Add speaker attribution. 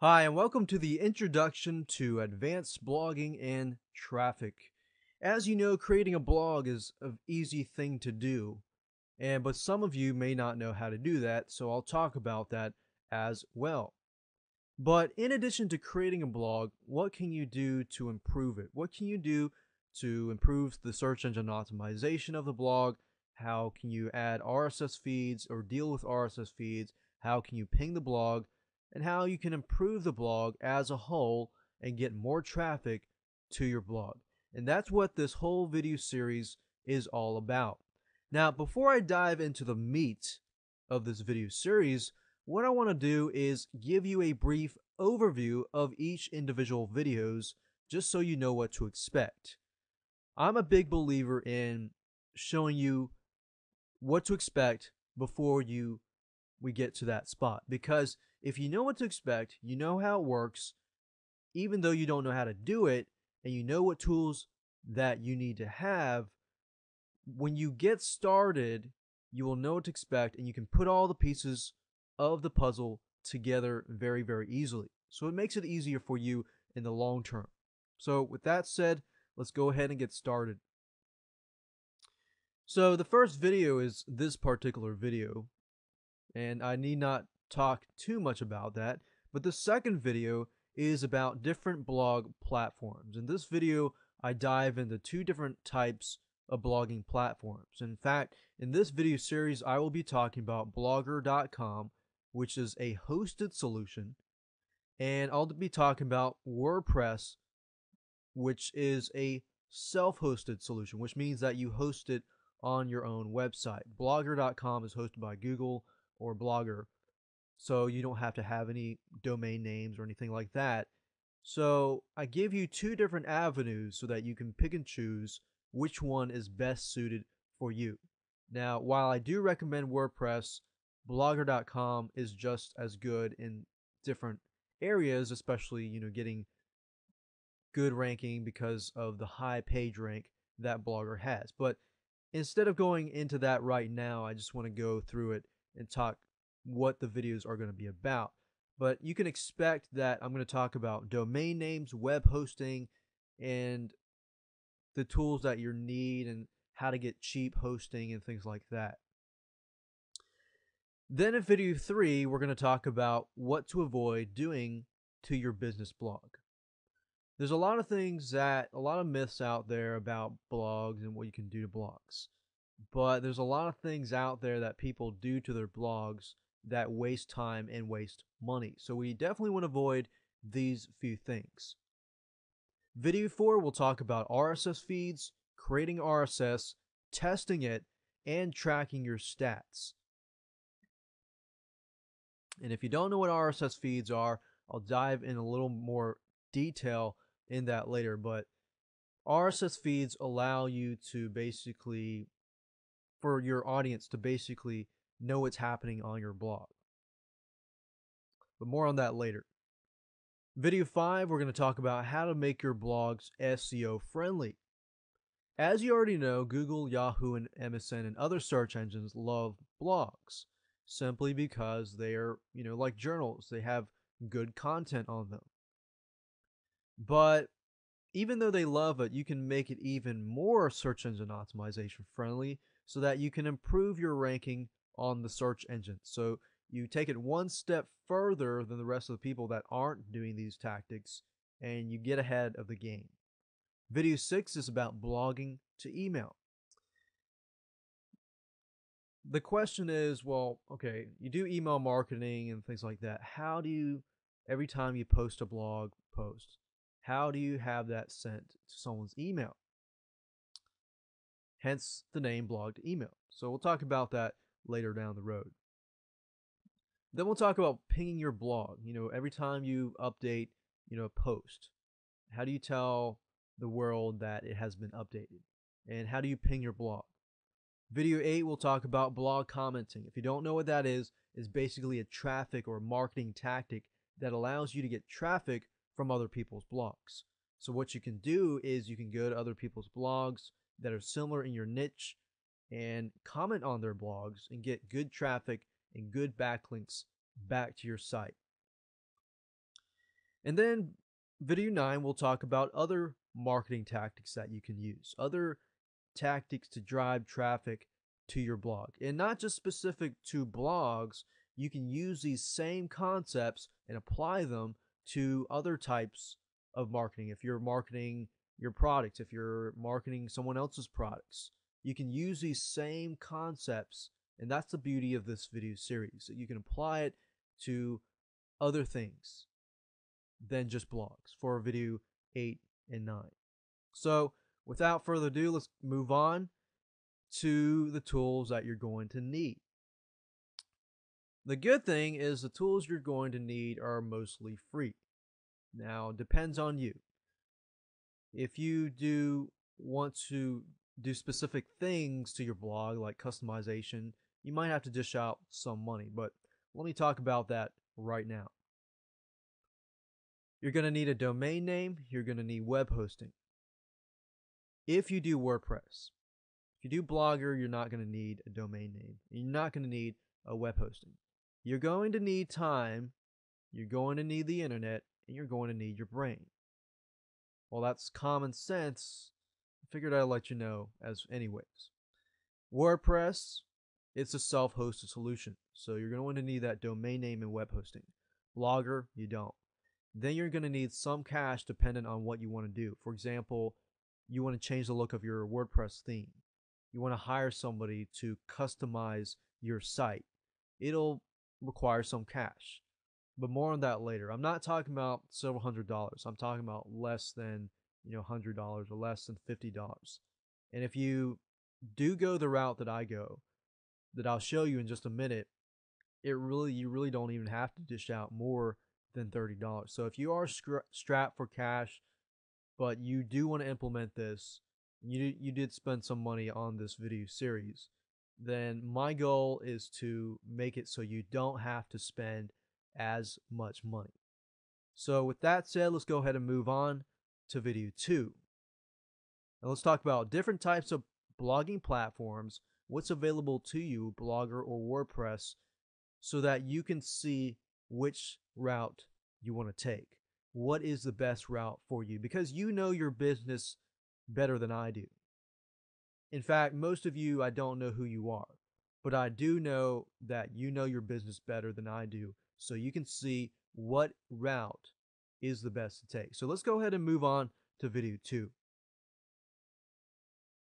Speaker 1: Hi, and welcome to the introduction to advanced blogging and traffic. As you know, creating a blog is an easy thing to do, but some of you may not know how to do that, so I'll talk about that as well. But in addition to creating a blog, what can you do to improve it? What can you do to improve the search engine optimization of the blog? How can you add RSS feeds or deal with RSS feeds? How can you ping the blog? And how you can improve the blog as a whole and get more traffic to your blog. And that's what this whole video series is all about. Now, before I dive into the meat of this video series, what I want to do is give you a brief overview of each individual videos just so you know what to expect. I'm a big believer in showing you what to expect before we get to that spot, because if you know what to expect, you know how it works, even though you don't know how to do it, and you know what tools that you need to have, when you get started, you will know what to expect and you can put all the pieces of the puzzle together very, very easily. So it makes it easier for you in the long term. So, with that said, let's go ahead and get started. So, the first video is this particular video, and I need not talk too much about that. But the second video is about different blog platforms. In this video, I dive into two different types of blogging platforms. In fact, in this video series, I will be talking about blogger.com, which is a hosted solution, and I'll be talking about WordPress, which is a self hosted solution, which means that you host it on your own website. Blogger.com is hosted by Google or Blogger, so you don't have to have any domain names or anything like that. So I give you two different avenues so that you can pick and choose which one is best suited for you. Now, while I do recommend WordPress, blogger.com is just as good in different areas, especially, getting good ranking because of the high page rank that Blogger has. But instead of going into that right now, I just want to go through it and talk what the videos are going to be about. But you can expect that I'm going to talk about domain names, web hosting, and the tools that you need and how to get cheap hosting and things like that. Then in video 3, we're going to talk about what to avoid doing to your business blog. There's a lot of myths out there about blogs and what you can do to blogs. But there's a lot of things out there that people do to their blogs that waste time and waste money. So we definitely want to avoid these few things. Video 4 will talk about RSS feeds, creating RSS, testing it, and tracking your stats. And if you don't know what RSS feeds are, I'll dive in a little more detail in that later. But RSS feeds allow you to basically, for your audience to basically know what's happening on your blog. But more on that later. Video 5, we're going to talk about how to make your blogs SEO friendly. As you already know, Google, Yahoo, and MSN and other search engines love blogs simply because they are, like journals. They have good content on them. But even though they love it, you can make it even more search engine optimization friendly so that you can improve your ranking on the search engine. So you take it one step further than the rest of the people that aren't doing these tactics, and you get ahead of the game. Video 6 is about blogging to email. The question is, well, okay, you do email marketing and things like that. How do you, every time you post a blog post, how do you have that sent to someone's email? Hence the name blog to email. So we'll talk about that later down the road. Then we'll talk about pinging your blog. Every time you update, a post, how do you tell the world that it has been updated? And how do you ping your blog? Video 8 will talk about blog commenting. If you don't know what that is basically a traffic or marketing tactic that allows you to get traffic from other people's blogs. So what you can do is you can go to other people's blogs that are similar in your niche and comment on their blogs and get good traffic and good backlinks back to your site. And then video 9 we'll talk about other marketing tactics that you can use, other tactics to drive traffic to your blog. And not just specific to blogs, you can use these same concepts and apply them to other types of marketing. If you're marketing your products, if you're marketing someone else's products, you can use these same concepts. And that's the beauty of this video series, that you can apply it to other things than just blogs for video 8 and 9. So without further ado, let's move on to the tools that you're going to need. The good thing is the tools you're going to need are mostly free. Now, it depends on you. If you do want to do specific things to your blog, like customization, you might have to dish out some money, but let me talk about that right now. You're going to need a domain name. You're going to need web hosting. If you do WordPress, if you do Blogger, you're not going to need a domain name. You're not going to need a web hosting. You're going to need time. You're going to need the internet, and you're going to need your brain. Well, that's common sense. I figured I'd let you know as anyways. WordPress, it's a self-hosted solution, so you're going to need that domain name and web hosting. Blogger, you don't. Then you're going to need some cash dependent on what you want to do. For example, you want to change the look of your WordPress theme. You want to hire somebody to customize your site. It'll require some cash, but more on that later. I'm not talking about several $100s. I'm talking about less than $100 or less than $50. And if you do go the route that I go, that I'll show you in just a minute, you really don't even have to dish out more than $30. So if you are strapped for cash, but you do want to implement this, you did spend some money on this video series, then my goal is to make it so you don't have to spend as much money. So with that said, let's go ahead and move on to video 2. Now let's talk about different types of blogging platforms, what's available to you, Blogger or WordPress, so that you can see which route you want to take. What is the best route for you? Because you know your business better than I do. In fact, most of you, I don't know who you are, but I do know that you know your business better than I do, so you can see what route is the best to take. So let's go ahead and move on to video 2.